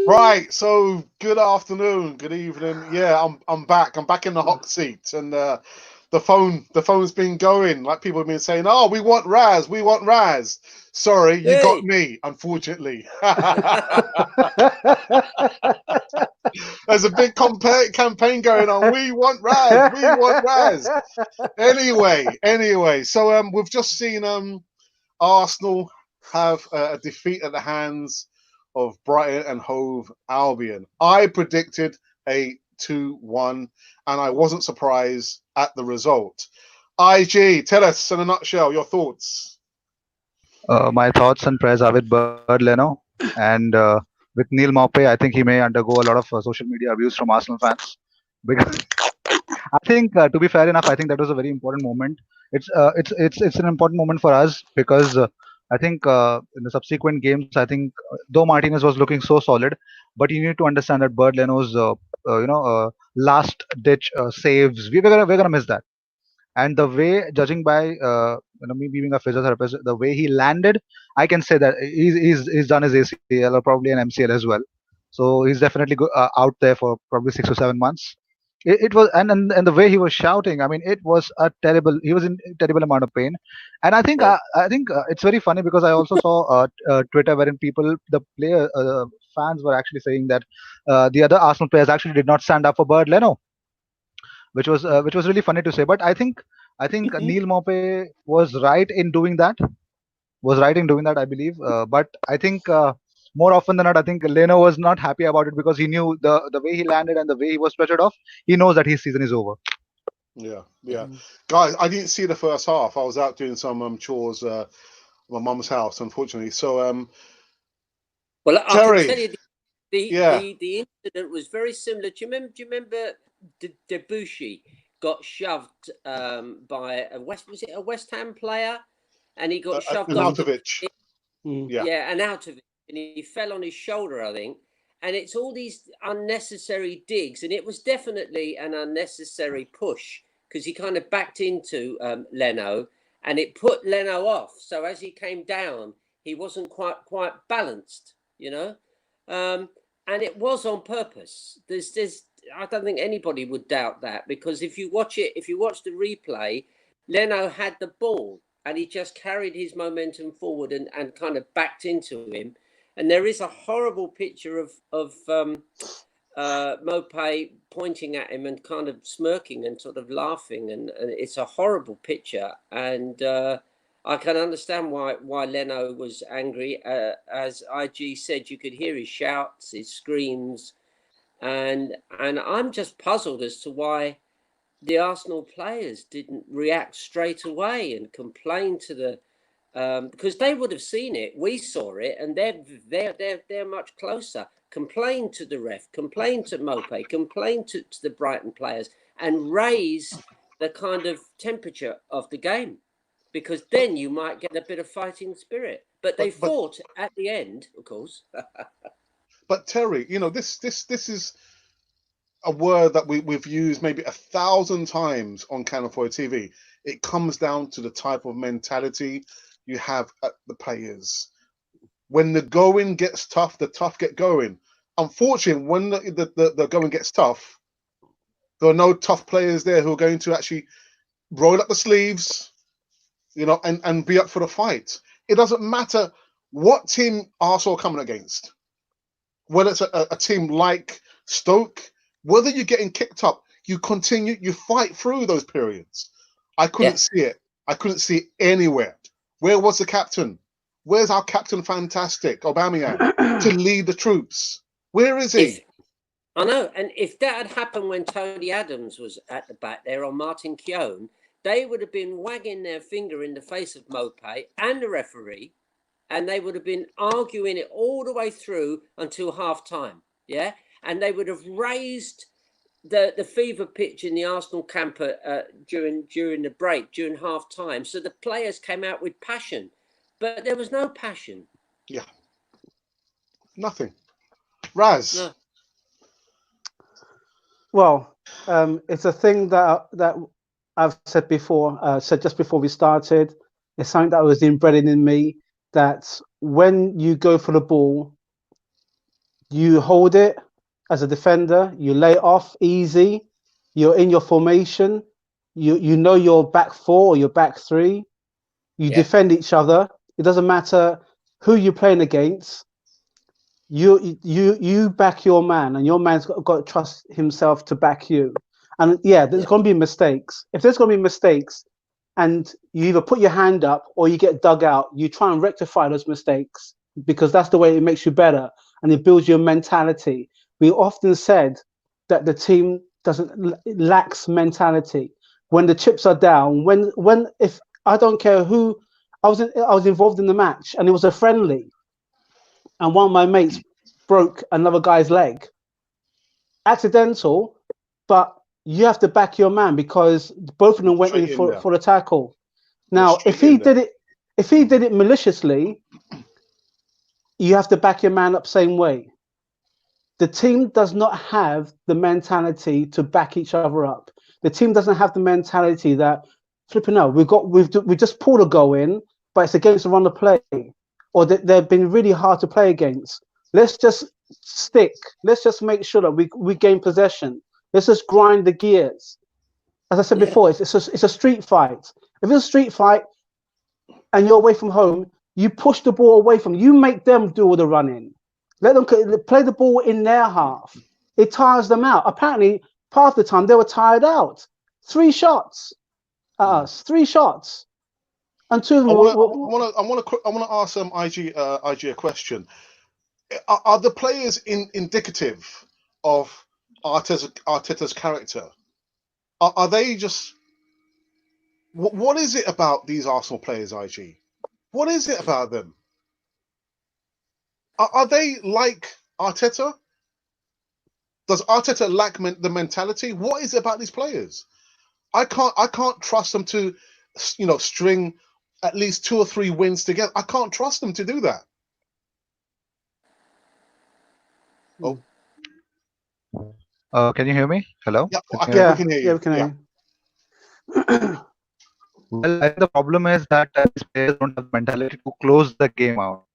Right, so good afternoon, good evening. Yeah, I'm back. I'm back in the hot seat, and the phone's been going. Like people have been saying, "Oh, we want Raz, we want Raz." Sorry, you got Hey, me. Unfortunately, there's a big campaign going on. We want Raz, we want Raz. Anyway, so we've just seen Arsenal have a defeat at the hands of Brighton and Hove Albion. I predicted a 2-1, and I wasn't surprised at the result. IG, tell us in a nutshell your thoughts. My thoughts and prayers are with Bird Leno and with Neil Maupay. I think he may undergo a lot of social media abuse from Arsenal fans. Because I think, to be fair enough, I think that was a very important moment. It's an important moment for us because I think in the subsequent games, I think though Martinez was looking so solid, but you need to understand that Bird Leno's last ditch saves, we're gonna miss that. And the way, judging by me being a physiotherapist, the way he landed, I can say that he's done his ACL or probably an MCL as well. So he's definitely out there for probably 6 or 7 months. It was, and the way he was shouting, I mean, it was a terrible. He was in a terrible amount of pain, and I think it's very funny because I also saw Twitter wherein the fans were actually saying that the other Arsenal players actually did not stand up for Bird Leno, which was really funny to say. But I think Neil Maupay was right in doing that. Was right in doing that, I believe. But I think more often than not, I think Leno was not happy about it because he knew the way he landed and the way he was pressured off. He knows that his season is over. Yeah, guys. I didn't see the first half. I was out doing some chores at my mum's house, unfortunately. So well, I can tell Terry, you the yeah, the, the incident was very similar. Do you remember Debussy got shoved by a West Ham player, and he got shoved off the Arnautovic, yeah. yeah, and out of it, and he fell on his shoulder, I think. And it's all these unnecessary digs, and it was definitely an unnecessary push because he kind of backed into Leno, and it put Leno off. So as he came down, he wasn't quite balanced, you know, and it was on purpose. There's I don't think anybody would doubt that because if you watch the replay, Leno had the ball and he just carried his momentum forward and kind of backed into him. And there is a horrible picture of Mopay pointing at him and kind of smirking and sort of laughing, and it's a horrible picture. And I can understand why Leno was angry. As IG said, you could hear his shouts, his screams, and I'm just puzzled as to why the Arsenal players didn't react straight away and complain to the because they would have seen it. We saw it, and they're much closer. Complain to the ref, complain to Mopay, complain to the Brighton players, and raise the kind of temperature of the game, because then you might get a bit of fighting spirit. But they But fought at the end, of course. but Terry, this is a word that we've used maybe 1,000 times on Canafoy TV. It comes down to the type of mentality you have at the players. When the going gets tough, the tough get going. Unfortunately, when the going gets tough, there are no tough players there who are going to actually roll up the sleeves, and be up for the fight. It doesn't matter what team Arsenal are coming against, whether it's a team like Stoke, whether you're getting kicked up, you continue, you fight through those periods. I couldn't Yeah. see it. I couldn't see it anywhere. Where was the captain? Where's our captain fantastic, Aubameyang, to lead the troops? Where is If he? I know, and if that had happened when Tony Adams was at the back there on Martin Keown, they would have been wagging their finger in the face of Mopay and the referee, and they would have been arguing it all the way through until half time. Yeah, and they would have raised the fever pitch in the Arsenal camp during the break, during half time. So the players came out with passion, but there was no passion. Yeah, nothing. Raz. No. Well, it's a thing that I've said before. Said just before we started. It's something that was embedded in me. That when you go for the ball, You hold it as a defender. You lay off easy. You're in your formation. You know your back four or your back three. You defend each other. It doesn't matter who you're playing against. You back your man, and your man's got to trust himself to back you. And yeah, there's going to be mistakes. If there's going to be mistakes, and you either put your hand up or you get dug out, you try and rectify those mistakes, because that's the way it makes you better and it builds your mentality. We often said that the team lacks mentality when the chips are down. When if I don't care who, I was involved in the match and it was a friendly, and one of my mates broke another guy's leg. Accidental, but you have to back your man because both of them went in for the tackle. Now, if he did it maliciously, you have to back your man up same way. The team does not have the mentality to back each other up. The team doesn't have the mentality that flipping out. We just pulled a goal in, but it's against the run of play, or they've been really hard to play against. Let's just stick. Let's just make sure that we gain possession. Let's just grind the gears. As I said before, it's a street fight. If it's a street fight and you're away from home, you push the ball away from you. Make them do all the running. Let them play the ball in their half. It tires them out. Apparently, part of the time they were tired out. 3 shots at us. 3 shots. And 2 of them. I want to ask IG a question. Are the players indicative of Arteta's character? Are they just? What is it about these Arsenal players, IG? What is it about them? Are they like Arteta? Does Arteta lack the mentality? What is it about these players? I can't trust them to, string at least 2 or 3 wins together. I can't trust them to do that. Oh, can you hear me? Hello? Yeah, we can hear you. Yeah, we can hear you. Well, I think the problem is that these players don't have the mentality to close the game out.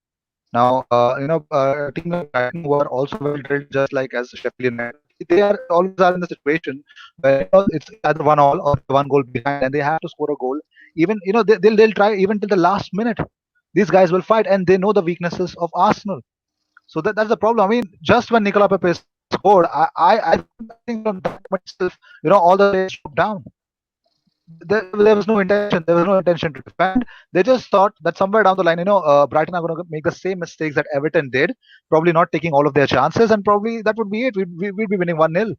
Now, a team like Brighton who are also well drilled, just like as Sheffield United, they are always in the situation where it's either 1-1 or 1 goal behind, and they have to score a goal. Even they'll try even till the last minute. These guys will fight, and they know the weaknesses of Arsenal. So that's the problem. I mean, just when Nicola Pepe scored, I think from that myself, all the players dropped down. There was no intention. There was no intention to defend. They just thought that somewhere down the line, Brighton are going to make the same mistakes that Everton did, probably not taking all of their chances, and probably that would be it. We'd be winning 1-0.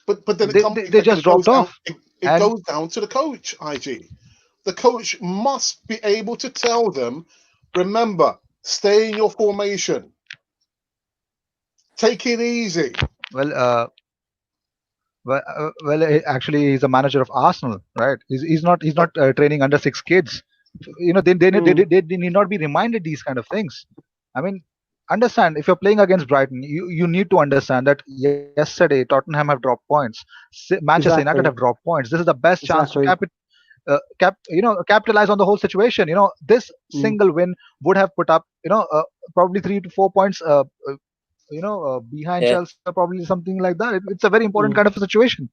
But then they just dropped off. It goes down to the coach, IG. The coach must be able to tell them, remember, stay in your formation. Take it easy. Well, actually, he's a manager of Arsenal, right? He's not training under 6 kids. They need not be reminded these kind of things. I mean, understand, if you're playing against Brighton, you need to understand that yesterday Tottenham have dropped points, Manchester United have dropped points. This is the best chance to capitalize on the whole situation. This single win would have put up probably 3 to 4 points behind Chelsea, probably something like that. It's a very important kind of a situation.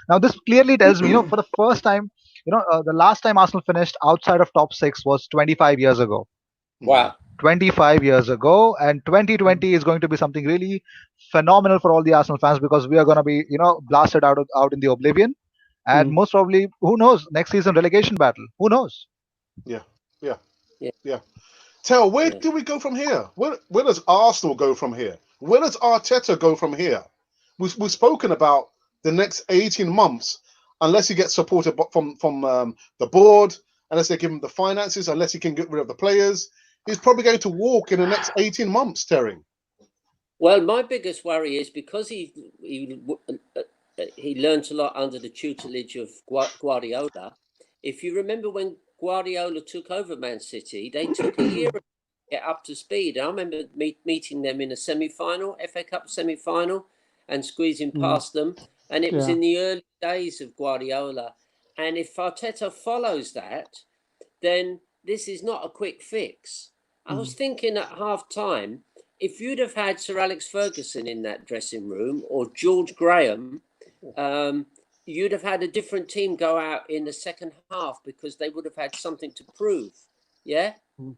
Now, this clearly tells me, for the first time, the last time Arsenal finished outside of top 6 was 25 years ago. Wow. 25 years ago, and 2020 is going to be something really phenomenal for all the Arsenal fans, because we are going to be, blasted out in the oblivion, and most probably, who knows, next season relegation battle. Who knows? Yeah. Tell, where do we go from here? Where does Arsenal go from here? Where does Arteta go from here? We've spoken about the next 18 months, unless he gets supported from the board, unless they give him the finances, unless he can get rid of the players. He's probably going to walk in the next 18 months, Terry. Well, my biggest worry is because he learnt a lot under the tutelage of Guardiola. If you remember when Guardiola took over Man City, they took a year to get up to speed. I remember meeting them in a semi-final, FA Cup semi-final, and squeezing past them. And it was in the early days of Guardiola. And if Arteta follows that, then this is not a quick fix. I was thinking at half time, if you'd have had Sir Alex Ferguson in that dressing room or George Graham, you'd have had a different team go out in the second half because they would have had something to prove. Yeah. And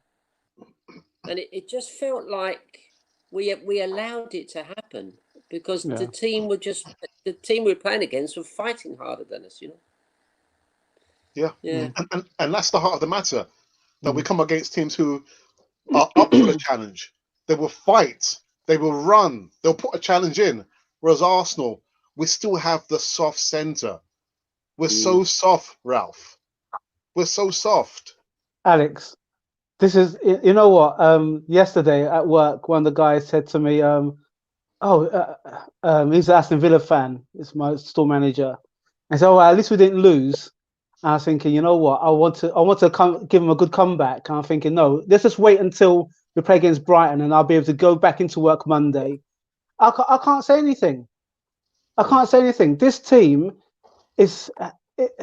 it just felt like we allowed it to happen because the team we're playing against were fighting harder than us, you know. Yeah. And that's the heart of the matter, that we come against teams who are up for the challenge. They will fight, they will run, they'll put a challenge in. Whereas Arsenal, we still have the soft centre. We're so soft, Ralph. We're so soft. Alex, this is, you know what? Yesterday at work, one of the guys said to me, he's an Aston Villa fan. It's my store manager. And so, at least we didn't lose. And I was thinking, you know what? I want to give him a good comeback. And I'm thinking, no, let's just wait until we play against Brighton, and I'll be able to go back into work Monday. I can't say anything. I can't say anything. This team it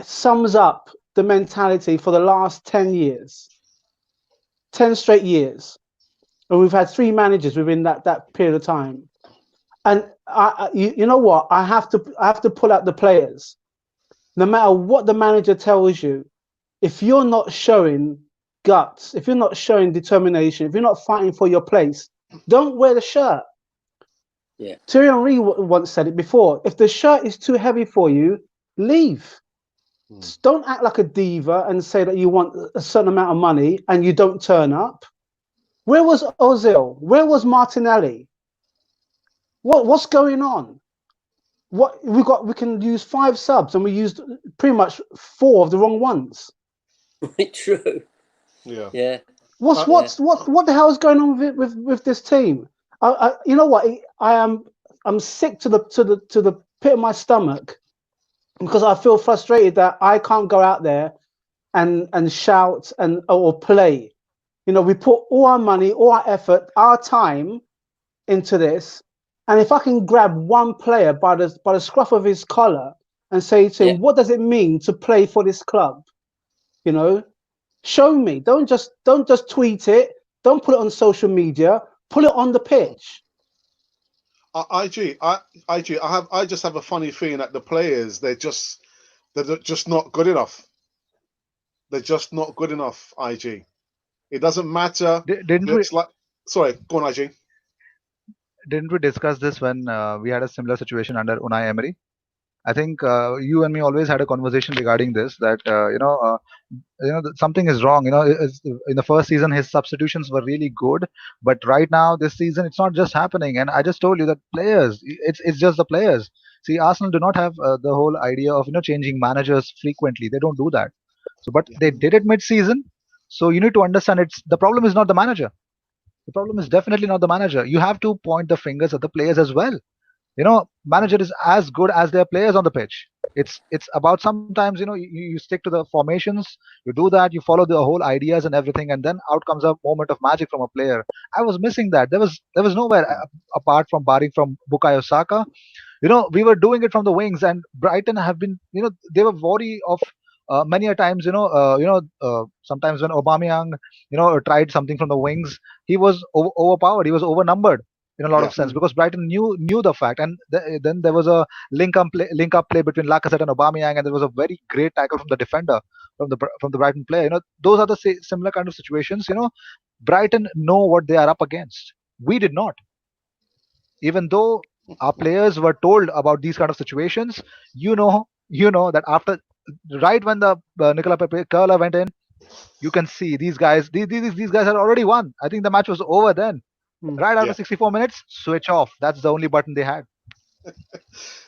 sums up the mentality for the last 10 years, 10 straight years. And we've had 3 managers within that period of time. And you know what? I have to pull out the players. No matter what the manager tells you, if you're not showing guts, if you're not showing determination, if you're not fighting for your place, don't wear the shirt. Yeah. Thierry Henry once said it before. If the shirt is too heavy for you, leave. Don't act like a diva and say that you want a certain amount of money and you don't turn up. Where was Ozil? Where was Martinelli? What's going on? We can use 5 subs and we used pretty much 4 of the wrong ones. True. Yeah. What the hell is going on with this team? You know what? I'm sick to the pit of my stomach because I feel frustrated that I can't go out there and shout or play. You know, we put all our money, all our effort, our time into this. And if I can grab one player by the scruff of his collar and say to him, what does it mean to play for this club? You know, show me. Don't just tweet it. Don't put it on social media. Put it on the pitch. I just have a funny feeling that the players, they're just not good enough. They're just not good enough, IG. It doesn't matter. Sorry, go on, IG. Didn't we discuss this when we had a similar situation under Unai Emery? I think you and me always had a conversation regarding this, that something is wrong. In the first season his substitutions were really good, but right now this season it's not just happening. And I just told you that players, it's just the players. See, Arsenal do not have the whole idea of changing managers frequently. They don't do that. So, but they did it mid-season. So you need to understand, the problem is not the manager. The problem is definitely not the manager. You have to point the fingers at the players as well. Manager is as good as their players on the pitch. It's about, sometimes you stick to the formations, you do that, you follow the whole ideas and everything, and then out comes a moment of magic from a player. I was missing that. There was nowhere apart from barring from Bukayo Saka. We were doing it from the wings, and Brighton have been, they were wary of many a times, sometimes when Aubameyang, tried something from the wings, he was overpowered, he was overnumbered in a lot of sense, because Brighton knew the fact. And then there was a link up play between Lacazette and Aubameyang, and there was a very great tackle from the defender, from the Brighton player. Those are the similar kind of situations. Brighton know what they are up against. We did not. Even though our players were told about these kind of situations, you know that after, right when the Nicola Pepe curler went in, you can see these guys had already won. I think the match was over then. Right after 64 minutes, switch off. That's the only button they had.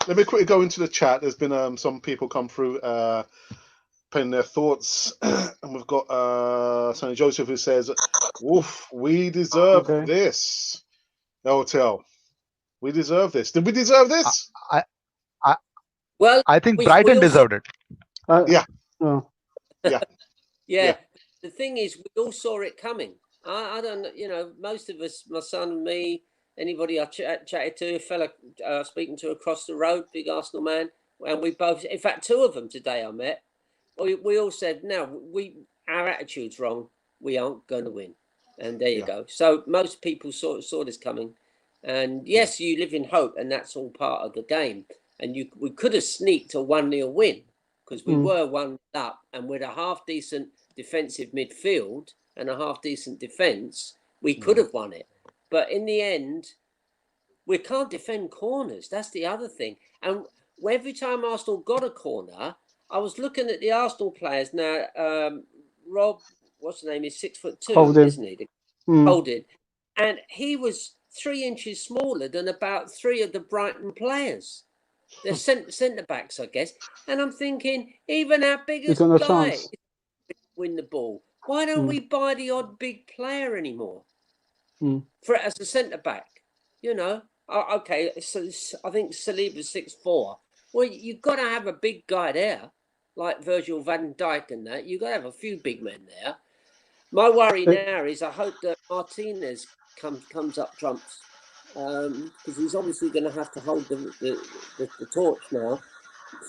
Let me quickly go into the chat. There's been some people come through penning their thoughts. And we've got Sonny Joseph, who says, "Woof, we deserve this. Hotel. We deserve this. Did we deserve this?" I think Brighton deserved it. Yeah. The thing is, we all saw it coming. I don't, most of us, my son and me, anybody I chatted to, a fella speaking to across the road, big Arsenal man, and we both, in fact, 2 of them today I met, we all said, no, our attitude's wrong. We aren't going to win. And there you go. So most people saw this coming. And yes, you live in hope, and that's all part of the game. And we could have sneaked a 1-0 win because we were 1 up, and with a half decent defensive midfield and a half decent defence, we could have won it. But in the end, we can't defend corners. That's the other thing. And every time Arsenal got a corner, I was looking at the Arsenal players now. Rob, what's the name? He's 6'2", isn't he? Holding, and he was 3 inches smaller than about 3 of the Brighton players. They're centre backs, I guess. And I'm thinking, even our biggest guy win the ball. Why don't we buy the odd big player anymore for as a centre back? You know, okay. So I think Saliba's 6'4". Well, you've got to have a big guy there, like Virgil van Dijk and that. You've got to have a few big men there. My worry now is I hope that Martinez comes up trumps because he's obviously going to have to hold the torch now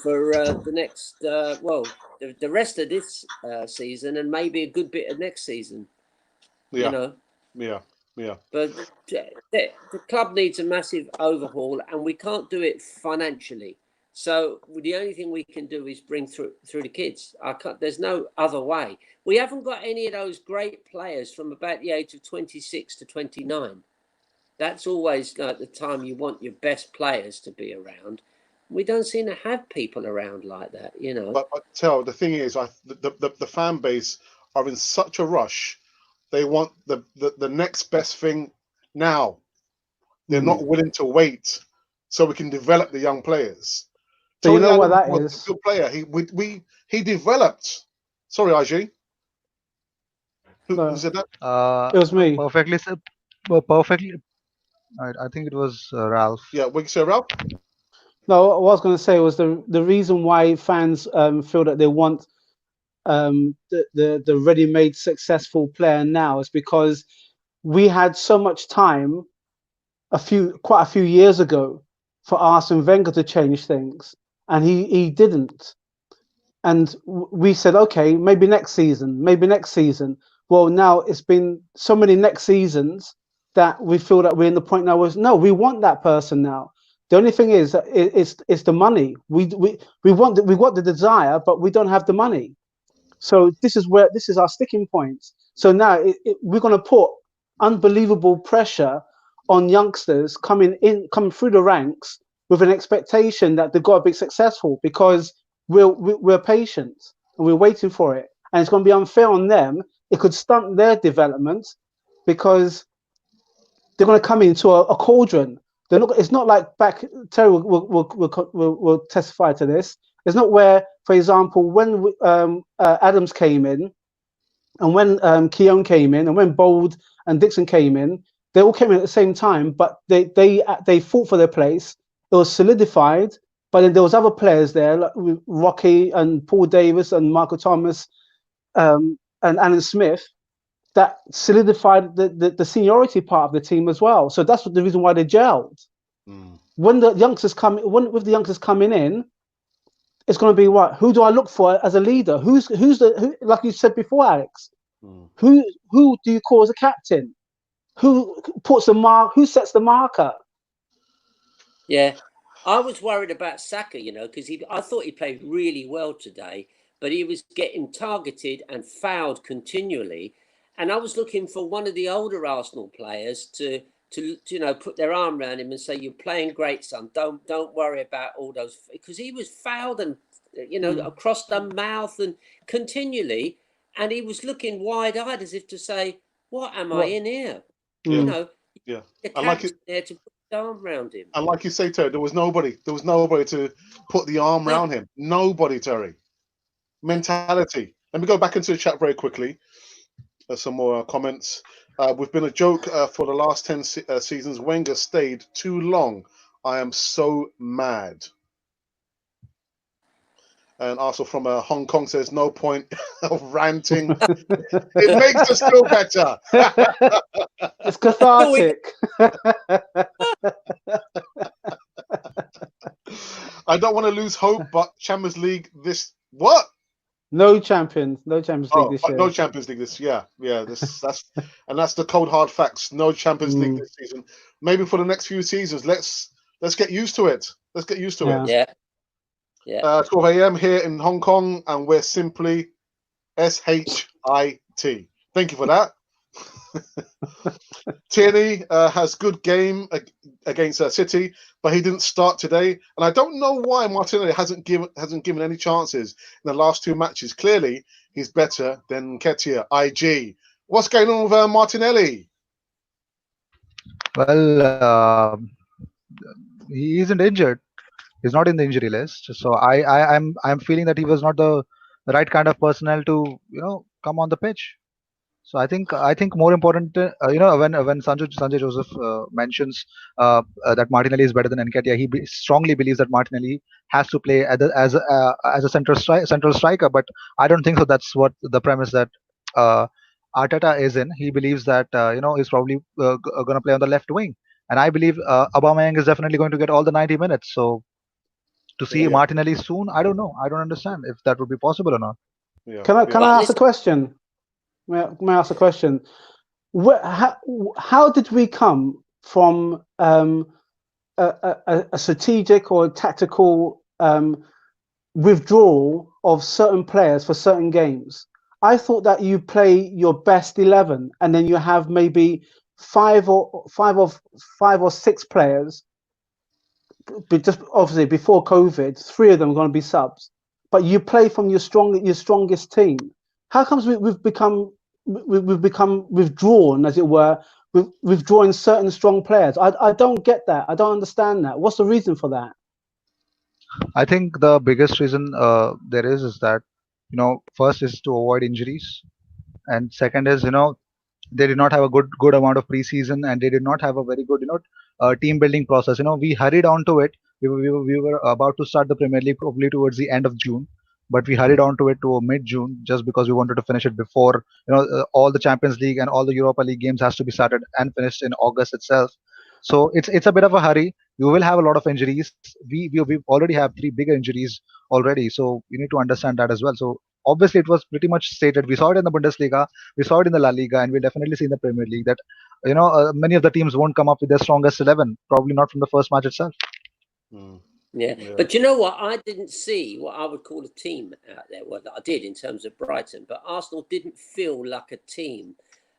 for the next, the rest of this season and maybe a good bit of next season. Yeah. You know? Yeah. But the club needs a massive overhaul, and we can't do it financially. So the only thing we can do is bring through the kids. There's no other way. We haven't got any of those great players from about the age of 26 to 29. That's always the time you want your best players to be around. We don't seem to have people around like that, you know. But the thing is, the fan base are in such a rush. They want the next best thing now. They're not willing to wait so we can develop the young players. So you know what that is? A good player. He developed. Sorry, IJ. Who said that? It was me. Perfectly. I think it was Ralph. Yeah, what you say, Ralph? No, what I was going to say was the reason why fans feel that they want the ready-made successful player now is because we had so much time quite a few years ago for Arsene Wenger to change things, and he didn't. And we said, okay, maybe next season. Well, now it's been so many next seasons that we feel that we're in the point now was no, we want that person now. The only thing is that it's the money. We want the desire, but we don't have the money. So this is our sticking point. So now we're going to put unbelievable pressure on youngsters coming through the ranks with an expectation that they've got to be successful because we're patient and we're waiting for it, and it's going to be unfair on them. It could stunt their development because they're going to come into a cauldron. They're not. It's not like back. Terry will testify to this. It's not where, for example, when Adams came in, and when Keown came in, and when Bold and Dixon came in, they all came in at the same time, but they fought for their place. It was solidified, but then there was other players there, like Rocky and Paul Davis and Marco Thomas and Alan Smith, that solidified the seniority part of the team as well. So that's the reason why they gelled. When the youngsters with the youngsters coming in, it's going to be what? Who do I look for as a leader? Who like you said before, Alex? Who do you call as a captain? Who puts the mark? Who sets the marker? Yeah, I was worried about Saka, because I thought he played really well today, but he was getting targeted and fouled continually. And I was looking for one of the older Arsenal players to put their arm around him and say, "You're playing great, son. Don't worry about all those," because he was fouled and across the mouth and continually, and he was looking wide-eyed as if to say, "What am I in here?" Yeah. The captain there to put the arm around him. And like you say, Terry, there was nobody to put the arm around him. Nobody, Terry. Mentality. Let me go back into the chat very quickly. There's some more comments. We've been a joke for the last 10 seasons. Wenger stayed too long. I am so mad. And also from Hong Kong says, no point of ranting. It makes us feel better. It's cathartic. I don't want to lose hope, but Champions League what? No Champions League this year. No Champions League this year. Yeah. That's the cold hard facts. No Champions League this season. Maybe for the next few seasons. Let's get used to it. Let's get used to it. Yeah. 12 a.m. here in Hong Kong, and we're simply SHIT. Thank you for that. Tierney has good game against City, but he didn't start today, and I don't know why Martinelli hasn't given any chances in the last two matches. Clearly, he's better than Nketiah. IG, what's going on with Martinelli? Well, he isn't injured. He's not in the injury list, so I'm feeling that he was not the right kind of personnel to come on the pitch. So I think more important, when Sanjay Joseph mentions that Martinelli is better than Nketiah, he strongly believes that Martinelli has to play as a central striker. But I don't think so. That's what the premise that Arteta is in. He believes that he's probably going to play on the left wing, and I believe Aubameyang is definitely going to get all the 90 minutes. So to see Martinelli soon, I don't know. I don't understand if that would be possible or not. Can I ask a question? May I ask a question? How did we come from a strategic or tactical withdrawal of certain players for certain games? I thought that you play your best 11, and then you have maybe five or six players. But just obviously before COVID, 3 of them are going to be subs. But you play from your strongest team. How comes we've become withdrawn, as it were, withdrawing certain strong players? I don't get that. I don't understand that. What's the reason for that? I think the biggest reason there is that first is to avoid injuries, and second is they did not have a good amount of preseason, and they did not have a very good team building process. We hurried on to it. We were about to start the Premier League probably towards the end of June, but we hurried on to it to mid-June just because we wanted to finish it before all the Champions League and all the Europa League games has to be started and finished in August itself. So it's a bit of a hurry. You will have a lot of injuries. We already have 3 bigger injuries already, so you need to understand that as well. So obviously it was pretty much stated. We saw it in the Bundesliga, we saw it in the La Liga, and we'll definitely see in the Premier League that many of the teams won't come up with their strongest 11, probably not from the first match itself. Yeah, but you know what? I didn't see what I would call a team out there. Well, I did in terms of Brighton, but Arsenal didn't feel like a team.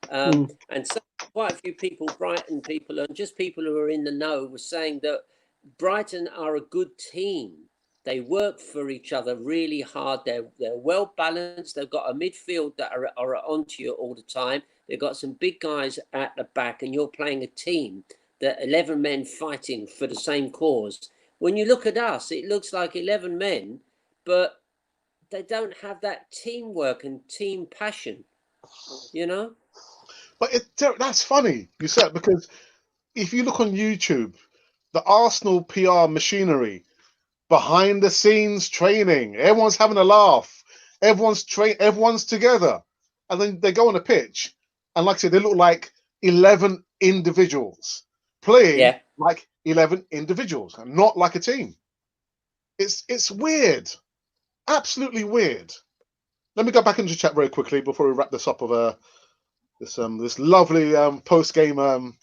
And so quite a few people, Brighton people, and just people who are in the know, were saying that Brighton are a good team. They work for each other really hard. They're well balanced. They've got a midfield that are onto you all the time. They've got some big guys at the back, and you're playing a team that 11 men fighting for the same cause. When you look at us, it looks like 11 men, but they don't have that teamwork and team passion, But that's funny you said, because if you look on YouTube, the Arsenal PR machinery, behind the scenes training, everyone's having a laugh, everyone's together, and then they go on the pitch, and like I said, they look like 11 individuals playing like 11 individuals, and not like a team. It's weird, absolutely weird. Let me go back into chat very quickly before we wrap this up of this lovely post-game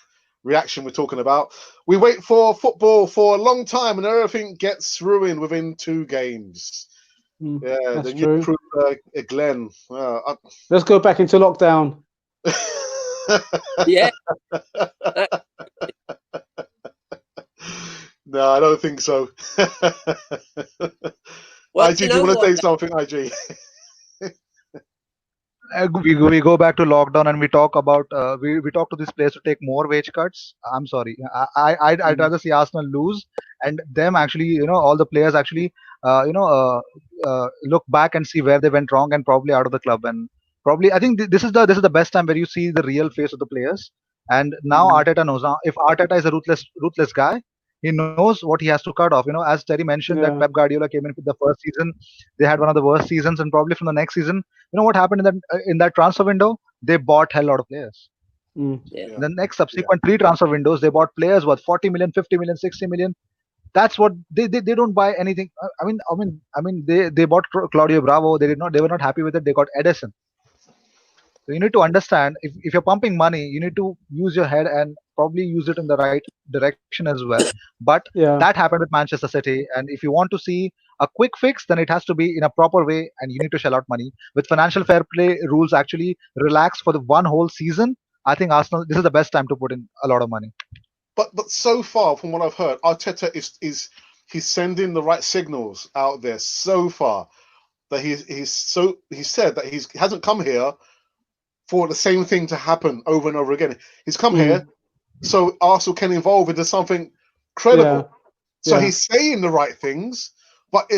reaction we're talking about. We wait for football for a long time, and everything gets ruined within 2 games. That's the true. new proof, Glenn. Let's go back into lockdown. Yeah. No, I don't think so. Well, IG, do you want to say something, IG? We go back to lockdown and we talk about we talk to this players to take more wage cuts. I'm sorry, I'd rather see Arsenal lose and them actually all the players actually look back and see where they went wrong and probably out of the club. And probably I think this is the best time where you see the real face of the players. And now Arteta knows. Now if Arteta is a ruthless guy, he knows what he has to cut off. As Terry mentioned, that Pep Guardiola came in for the first season, they had one of the worst seasons, and probably from the next season, what happened in that transfer window? They bought hell lot of players. The next subsequent 3 transfer windows, they bought players worth 40 million, 50 million, 60 million. That's what they don't buy anything. They bought Claudio Bravo. They were not happy with it. They got Edison. So you need to understand, if you're pumping money, you need to use your head and probably use it in the right direction as well. But that Yeah. happened with Manchester City. And if you want to see a quick fix, then it has to be in a proper way and you need to shell out money. With financial fair play rules actually relaxed for the one whole season, I think Arsenal, this is the best time to put in a lot of money. But so far, from what I've heard, Arteta is he's sending the right signals out there so far, that he said that he hasn't come here for the same thing to happen over and over again. He's come here so Arsenal can evolve into something credible. So he's saying the right things, but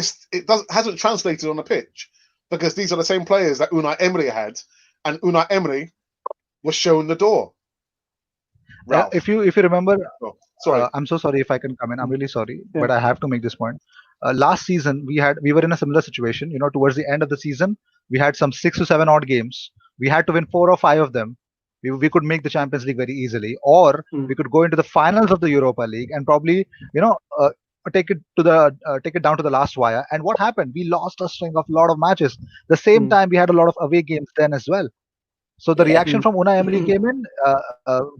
hasn't translated on the pitch, because these are the same players that Unai Emery had, and Unai Emery was shown the door. If you remember, sorry, I'm so sorry if I can come in. I'm really sorry, but I have to make this point. Last season we were in a similar situation. Towards the end of the season, we had some 6 to 7 odd games. We had to win 4 or 5 of them. We could make the Champions League very easily, or we could go into the finals of the Europa League and probably take it down to the last wire. And what happened? We lost a string of lot of matches. The same time we had a lot of away games then as well. So the reaction from Unai Emery came in.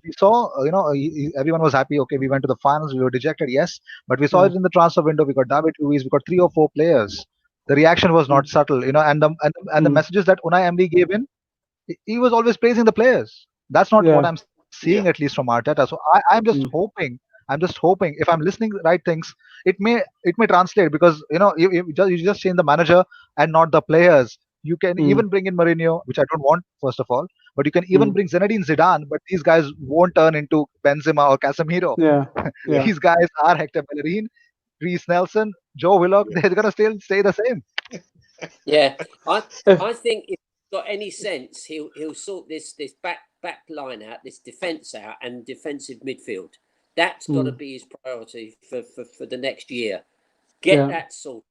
We saw, everyone was happy. Okay, we went to the finals. We were dejected, yes, but we saw it in the transfer window. We got David Luiz. We got 3 or 4 players. The reaction was not subtle, and the messages that Unai Emery gave in, he was always praising the players. That's not what I'm seeing, at least from Arteta. So I'm just hoping. If I'm listening to the right things, it may translate, because you just change the manager and not the players. You can even bring in Mourinho, which I don't want, first of all. But you can even bring Zinedine Zidane, but these guys won't turn into Benzema or Casemiro. These guys are Hector Bellerin, Reece Nelson, Joe Willock. They're gonna still stay the same. Yeah, I think if he's got any sense, he'll sort this back line out, this defence out, and defensive midfield. That's got to be his priority for the next year. Get that sorted.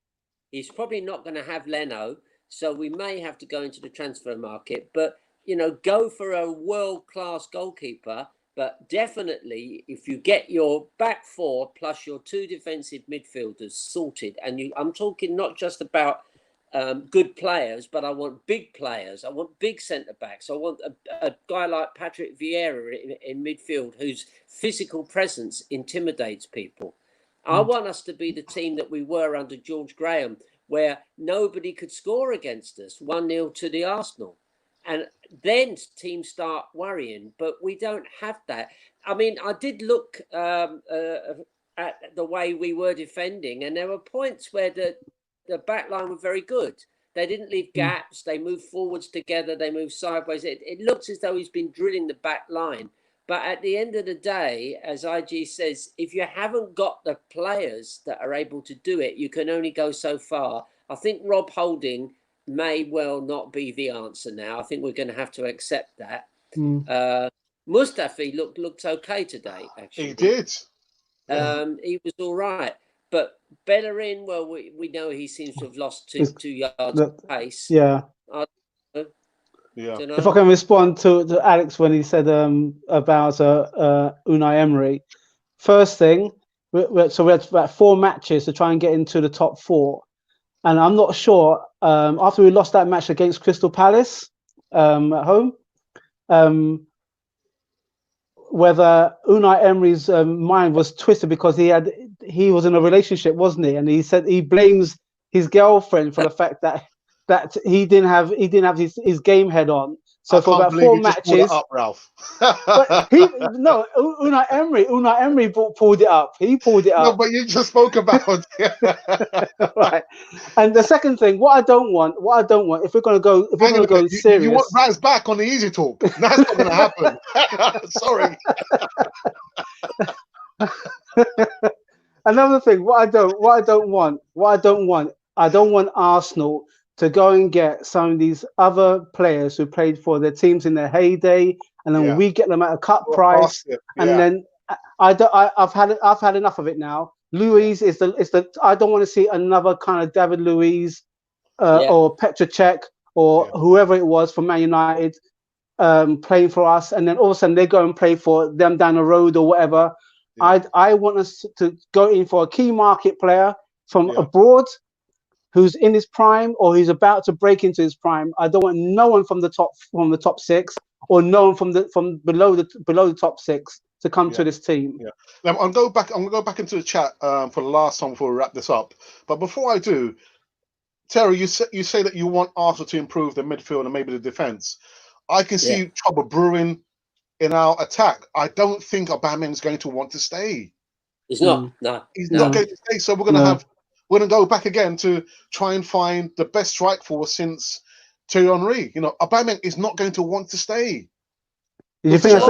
He's probably not going to have Leno, so we may have to go into the transfer market. But, go for a world-class goalkeeper. But definitely, if you get your back 4 plus your 2 defensive midfielders sorted, and I'm talking not just about good players, but I want big players. I want big centre-backs. I want a guy like Patrick Vieira in midfield, whose physical presence intimidates people. I want us to be the team that we were under George Graham, where nobody could score against us, 1-0 to the Arsenal. And then teams start worrying, but we don't have that. I mean, I did look at the way we were defending, and there were points where the back line were very good. They didn't leave gaps. They moved forwards together. They moved sideways. It looks as though he's been drilling the back line. But at the end of the day, as IG says, if you haven't got the players that are able to do it, you can only go so far. I think Rob Holding may well not be the answer now. I think we're going to have to accept that. Mustafi looked okay today, actually. He did. He was all right. But Bellerin, well, we know he seems to have lost 2 yards of pace. Yeah. If I can respond to Alex when he said about Unai Emery. First thing, so we had about 4 matches to try and get into the top 4. And I'm not sure, after we lost that match against Crystal Palace at home, whether Unai Emery's mind was twisted because he was in a relationship, wasn't he? And he said he blames his girlfriend for the fact that he didn't have his game head on. So for about 4 matches, pulled it up, Ralph. but Unai Emery pulled it up. He pulled it up. No, but you just spoke about it. Right. And the second thing, what I don't want, if we're going to go serious, you want Raz back on the easy talk. That's not going to happen. Sorry. Another thing, I don't want Arsenal to go and get some of these other players who played for their teams in their heyday, and then we get them at a cut price, and then I've had enough of it now. Luiz is the I don't want to see another kind of David Luiz or Petr Cech or whoever it was from Man United playing for us, and then all of a sudden they go and play for them down the road or whatever. I want us to go in for a key market player from abroad who's in his prime or who's about to break into his prime. I don't want no one from the top six or no one from below the top six to come to this team. Yeah. Now I'm gonna go back into the chat for the last time before we wrap this up. But before I do, Terry, you say that you want Arsenal to improve the midfield and maybe the defense. I can see trouble brewing in our attack. I don't think Aubameyang's going to want to stay. He's not. No, he's not going to stay. So we're gonna go back again to try and find the best strike force since Thierry Henry. You know, Aubameyang is not going to want to stay. Do you think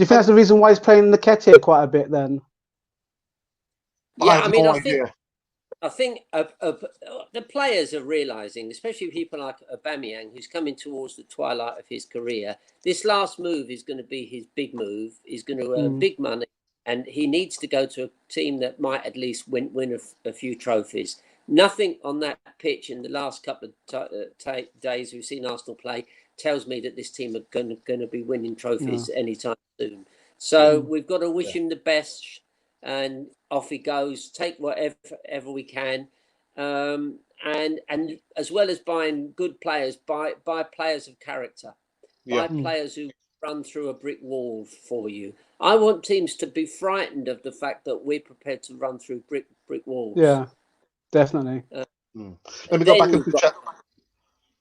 that's the reason why he's playing Nketiah quite a bit then? Yeah, I mean, I think the players are realising, especially people like Aubameyang, who's coming towards the twilight of his career, this last move is going to be his big move. He's going to earn big money, and he needs to go to a team that might at least win a few trophies. Nothing on that pitch in the last couple of days we've seen Arsenal play tells me that this team are going to be winning trophies anytime soon. So we've got to wish him the best, and off he goes. Take whatever we can, and as well as buying good players, buy players of character, buy players who run through a brick wall for you. I want teams to be frightened of the fact that we're prepared to run through brick walls. Yeah, definitely. Let me go back into the chat.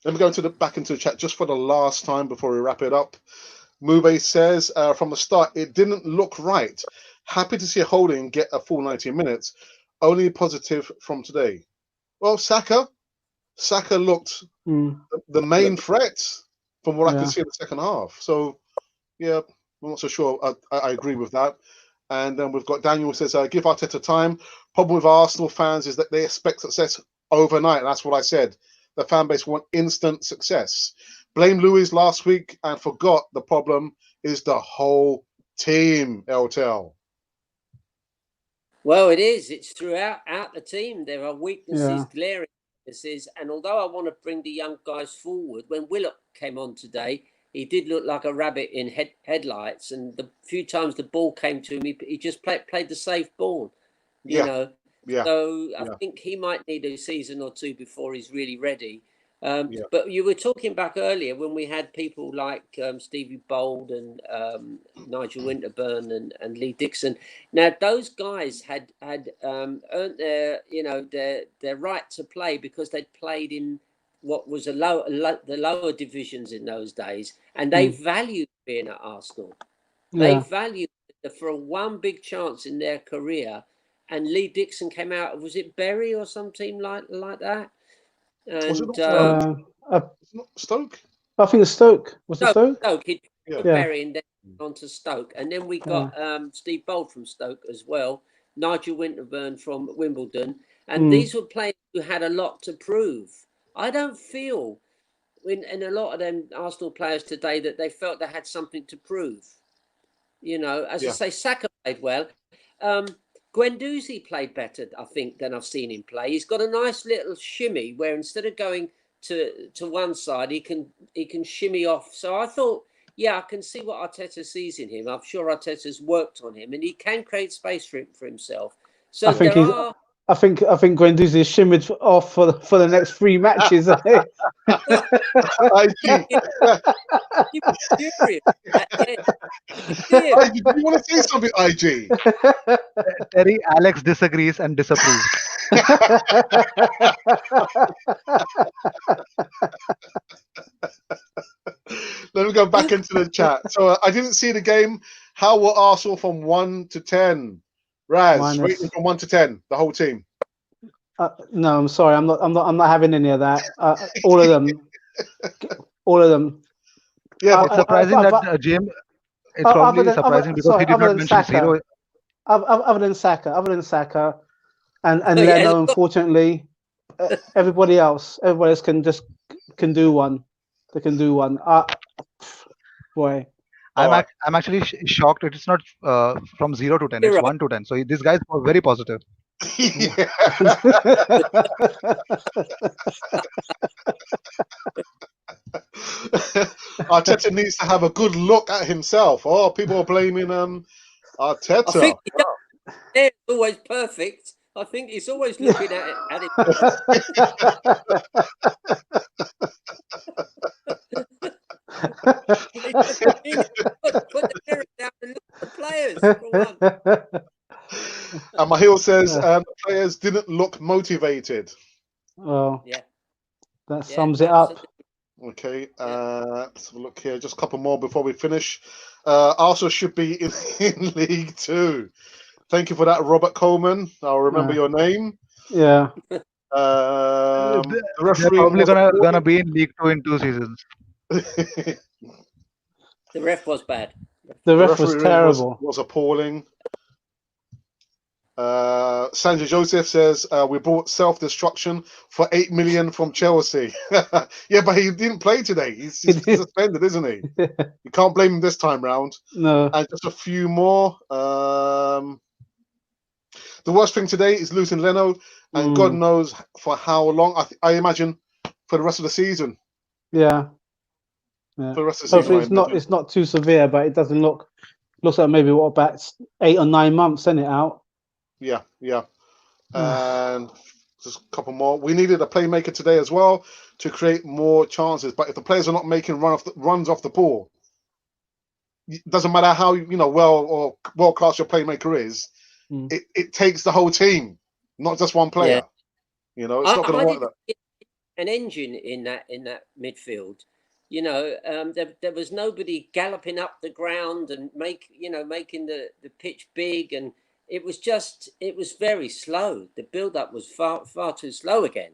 Let me go back into the chat just for the last time before we wrap it up. Mube says, from the start, it didn't look right. Happy to see Holding get a full 90 minutes. Only positive from today. Well, Saka looked the main threat from what I can see in the second half. So, yeah, I'm not so sure. I agree with that. And then we've got Daniel who says, give Arteta time. Problem with Arsenal fans is that they expect success overnight. And that's what I said. The fan base want instant success. Blame Luis last week and forgot the problem is the whole team, LTL. Well, it is. It's throughout the team. There are weaknesses, glaring weaknesses. And although I want to bring the young guys forward, when Willock came on today, he did look like a rabbit in headlights. And the few times the ball came to him, he just played the safe ball, you know. Yeah. So I think he might need a season or two before he's really ready. But you were talking back earlier when we had people like Stevie Bold and Nigel Winterburn and Lee Dixon. Now those guys had earned their right to play because they'd played in what was the lower divisions in those days, and they valued being at Arsenal. They valued it for one big chance in their career. And Lee Dixon came out. Was it Bury or some team like that? And was it Stoke? I think it's Stoke. Was it Stoke? Stoke. He Bury and then on to Stoke. And then we got Steve Bold from Stoke as well. Nigel Winterburn from Wimbledon. And these were players who had a lot to prove. I don't feel in a lot of them Arsenal players today that they felt they had something to prove. You know, as I say, Saka played well. Guendouzi played better, I think, than I've seen him play. He's got a nice little shimmy where instead of going to one side, he can shimmy off. So I thought, I can see what Arteta sees in him. I'm sure Arteta's worked on him, and he can create space for himself. So I think Guendouzi is shimmied off for the next 3 matches. IG, do you want to say something, IG? Terry, Alex disagrees and disapproves. Let me go back into the chat. So I didn't see the game. How were Arsenal from 1 to 10? Raz, rating from 1 to 10, the whole team. No, I'm sorry. I'm not having any of that. All of them. Yeah, it's surprising that James. It's probably surprising because he did not mention zero. Other than Saka, and Leno, unfortunately, everybody else can do one. They can do one. Boy. I'm actually shocked. It's not from 0 to 10. It's 1 to 10. So this guy's very positive. Arteta needs to have a good look at himself. Oh, people are blaming Arteta. I think he does. It's always perfect. I think he's always looking at it. Put the mirror down and look at the players for one. And Mahil says the players didn't look motivated. Well, yeah, that sums it up. Okay, let's have a look here. Just a couple more before we finish. Arsenal should be in League 2. Thank you for that, Robert Coleman. I'll remember your name. Yeah. The They're probably gonna be in League 2 in 2 seasons. The ref was bad. The ref was terrible. Was appalling. Sandra Joseph says we bought self-destruction for 8 million from Chelsea. Yeah, but he didn't play today. He's suspended, isn't he? You can't blame him this time round. No. And just a few more. The worst thing today is losing Leno, and God knows for how long. I imagine for the rest of the season. Yeah. For the rest of the Hopefully season. it's not too severe, but it doesn't looks like maybe about 8 or 9 months, isn't it, out? Yeah. And just a couple more. We needed a playmaker today as well to create more chances. But if the players are not making runs off the ball, it doesn't matter how well class your playmaker is. It takes the whole team, not just one player. Yeah. It's not going to work. That an engine in that midfield. There was nobody galloping up the ground and making the pitch big, and it was very slow. The build up was far too slow again.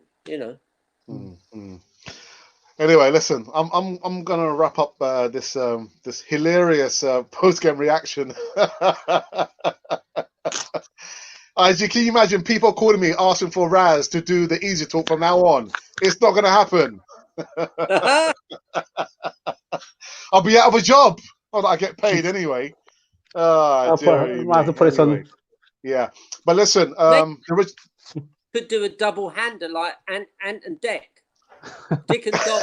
Anyway, listen, I'm gonna wrap up this hilarious post game reaction. Can you imagine people calling me asking for Raz to do the easy talk from now on? It's not gonna happen. I'll be out of a job. Not that I get paid anyway. I'll have to put it on. Yeah, but listen, could do a double hander like Ant and Dec, Dick and Dom.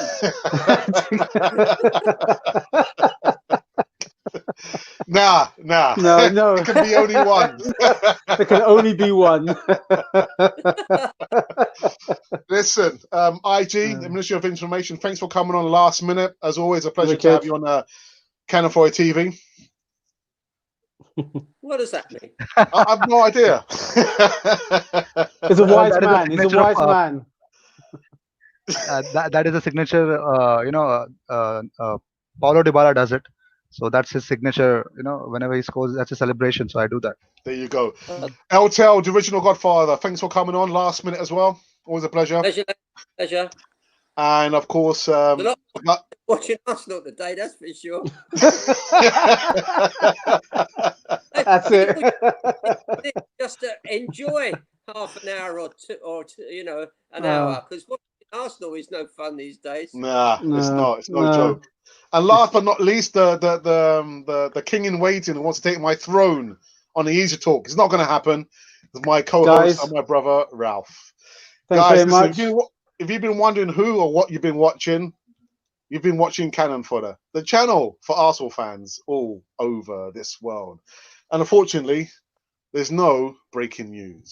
Nah. No. It can be only one. There can only be one. Listen, IG, the Ministry of Information, thanks for coming on last minute. As always, a pleasure to have you on Cannon Foy TV. What does that mean? I have no idea. He's a wise man. He's a wise man. That is a signature. Paulo Dybala does it. So that's his signature, whenever he scores, that's a celebration. So I do that. There you go. LTL, the original Godfather, thanks for coming on last minute as well. Always a pleasure. Pleasure. And of course, watching Arsenal today, that's for sure. That's it. Just to enjoy half an hour or two, an hour, because watching Arsenal is no fun these days. Nah, it's not. It's no joke. And last but not least, the king in waiting who wants to take my throne on the Easy Talk. It's not going to happen. It's my co-host and my brother Ralph. Thanks very much. If you've been wondering who or what you've been watching Cannon Fodder, the channel for Arsenal fans all over this world. And unfortunately, there's no breaking news.